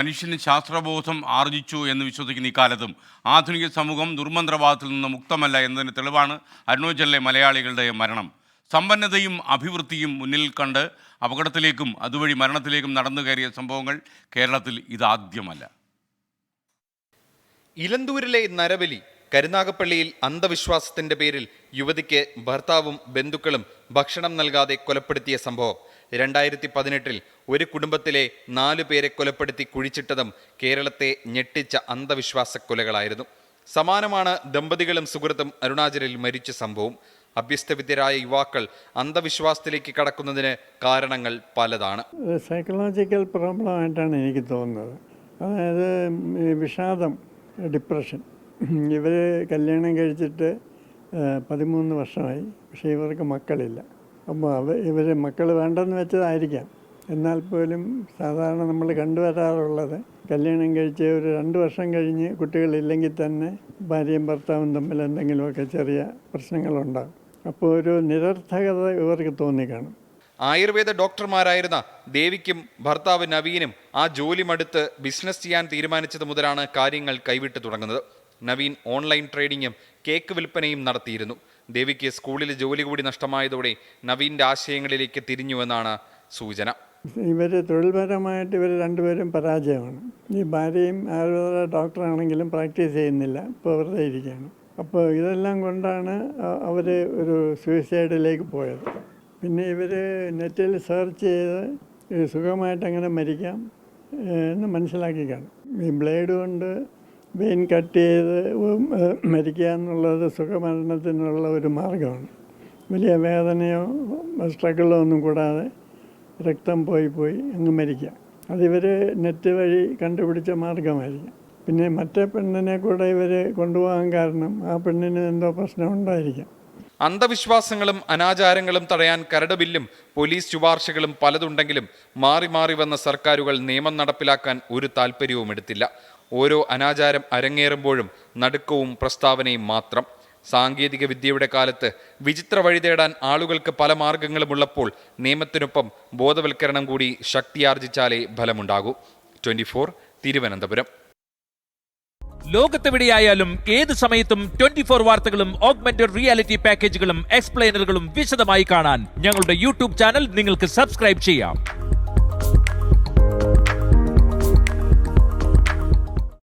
മനുഷ്യന് ശാസ്ത്രബോധം ആർജിച്ചു എന്ന് വിശ്വസിക്കുന്ന ഇക്കാലത്തും ആധുനിക സമൂഹം ദുർമന്ത്രവാദത്തിൽ നിന്ന് മുക്തമല്ല എന്നതിന് തെളിവാണ് അരുണാചലിലെ മലയാളികളുടെ മരണം. സമ്പന്നതയും അഭിവൃദ്ധിയും മുന്നിൽ കണ്ട് അപകടത്തിലേക്കും അതുവഴി മരണത്തിലേക്കും നടന്നു കയറിയ സംഭവങ്ങൾ കേരളത്തിൽ ഇതാദ്യമല്ല. ഇലന്തൂരിലെ നരബലി കരുനാഗപ്പള്ളിയിൽ അന്ധവിശ്വാസത്തിന്റെ പേരിൽ യുവതിക്ക് ഭർത്താവും ബന്ധുക്കളും ഭക്ഷണം നൽകാതെ കൊലപ്പെടുത്തിയ സംഭവം 2018 ഒരു കുടുംബത്തിലെ 4 പേരെ കൊലപ്പെടുത്തി കുഴിച്ചിട്ടതും കേരളത്തെ ഞെട്ടിച്ച അന്ധവിശ്വാസ കൊലകളായിരുന്നു. സമാനമാണ് ദമ്പതികളും സുഹൃത്തും അരുണാചലിൽ മരിച്ച സംഭവം. അഭ്യസ്തവിദ്യരായ യുവാക്കൾ അന്ധവിശ്വാസത്തിലേക്ക് കടക്കുന്നതിന് കാരണങ്ങൾ പലതാണ്. സൈക്കോളജിക്കൽ പ്രോബ്ലം ആയിട്ടാണ് എനിക്ക് തോന്നുന്നത്. അതായത് വിഷാദം, ഡിപ്രഷൻ. ഇവർ കല്യാണം കഴിച്ചിട്ട് 13 വർഷമായി, പക്ഷേ ഇവർക്ക് മക്കളില്ല. അപ്പോൾ ഇവർ മക്കൾ വേണ്ടെന്ന് വെച്ചതായിരിക്കാം. എന്നാൽ പോലും സാധാരണ നമ്മൾ കണ്ടുവരാറുള്ളത് കല്യാണം കഴിച്ച് ഒരു 2 വർഷം കഴിഞ്ഞ് കുട്ടികളില്ലെങ്കിൽ തന്നെ ഭാര്യയും ഭർത്താവും തമ്മിൽ എന്തെങ്കിലുമൊക്കെ ചെറിയ പ്രശ്നങ്ങളുണ്ടാകും. അപ്പോൾ ഒരു നിരർത്ഥകത ഇവർക്ക് തോന്നിക്കാണും. ആയുർവേദ ഡോക്ടർമാരായിരുന്ന ദേവിക്കും ഭർത്താവ് നവീനും ആ ജോലി മടുത്ത് ബിസിനസ് ചെയ്യാൻ തീരുമാനിച്ചത് മുതലാണ് കാര്യങ്ങൾ കൈവിട്ടു തുടങ്ങുന്നത്. നവീൻ ഓൺലൈൻ ട്രേഡിങ്ങും കേക്ക് വിൽപ്പനയും നടത്തിയിരുന്നു. ദേവിക്ക് സ്കൂളിൽ ജോലി കൂടി നഷ്ടമായതോടെ നവീൻ്റെ ആശയങ്ങളിലേക്ക് തിരിഞ്ഞുവെന്നാണ് സൂചന. ഇവർ തൊഴിൽപരമായിട്ട് ഇവർ രണ്ടുപേരും പരാജയമാണ്. ഈ ഭാര്യയും ആയുർവേദ ഡോക്ടറാണെങ്കിലും പ്രാക്ടീസ് ചെയ്യുന്നില്ല, ഇപ്പോൾ വെറുതെ ഇരിക്കുകയാണ്. അപ്പോൾ ഇതെല്ലാം കൊണ്ടാണ് അവർ ഒരു സൂയിസൈഡിലേക്ക് പോയത്. പിന്നെ ഇവർ നെറ്റിൽ സെർച്ച് ചെയ്ത് സുഖമായിട്ട് എങ്ങനെ മരിക്കാം എന്ന് മനസ്സിലാക്കി കാണും. ഈ ബ്ലേഡ് കൊണ്ട് വെയിൻ കട്ട് ചെയ്ത് മരിക്കുക എന്നുള്ളത് സുഖമരണത്തിനുള്ള ഒരു മാർഗമാണ്. വലിയ വേദനയോ സ്ട്രഗിളോ ഒന്നും കൂടാതെ രക്തം പോയി അങ്ങ് മരിക്കുക. അതിവർ നെറ്റ് വഴി കണ്ടുപിടിച്ച മാർഗമായിരിക്കും. പിന്നെ മറ്റേ പെണ്ണിനെ കൂടെ ഇവർ കൊണ്ടുപോകാൻ കാരണം ആ പെണ്ണിന് എന്തോ പ്രശ്നം ഉണ്ടായിരിക്കാം. അന്ധവിശ്വാസങ്ങളും അനാചാരങ്ങളും തടയാൻ കരട് ബില്ലും പോലീസ് ശുപാർശകളും പലതുണ്ടെങ്കിലും മാറി മാറി വന്ന സർക്കാരുകൾ നിയമം നടപ്പിലാക്കാൻ ഒരു താല്പര്യവും എടുത്തില്ല. ഓരോ അനാചാരം അരങ്ങേറുമ്പോഴും നടുക്കവും പ്രസ്താവനയും മാത്രം. സാങ്കേതിക വിദ്യയുടെ കാലത്ത് വിചിത്ര വഴി തേടാൻ ആളുകൾക്ക് പല മാർഗങ്ങളുമുള്ളപ്പോൾ നിയമത്തിനൊപ്പം ബോധവൽക്കരണം കൂടി ശക്തിയാർജിച്ചാലേ ഫലമുണ്ടാകൂ. 24 തിരുവനന്തപുരം. ലോകത്തെവിടെയായാലും ഏത് സമയത്തും 24 വാർത്തകളും ഓഗ്മെന്റഡ് റിയാലിറ്റി പാക്കേജുകളും എക്സ്പ്ലെയിനറുകളും വിശദമായി കാണാൻ ഞങ്ങളുടെ യൂട്യൂബ് ചാനൽ നിങ്ങൾക്ക് സബ്സ്ക്രൈബ് ചെയ്യാം.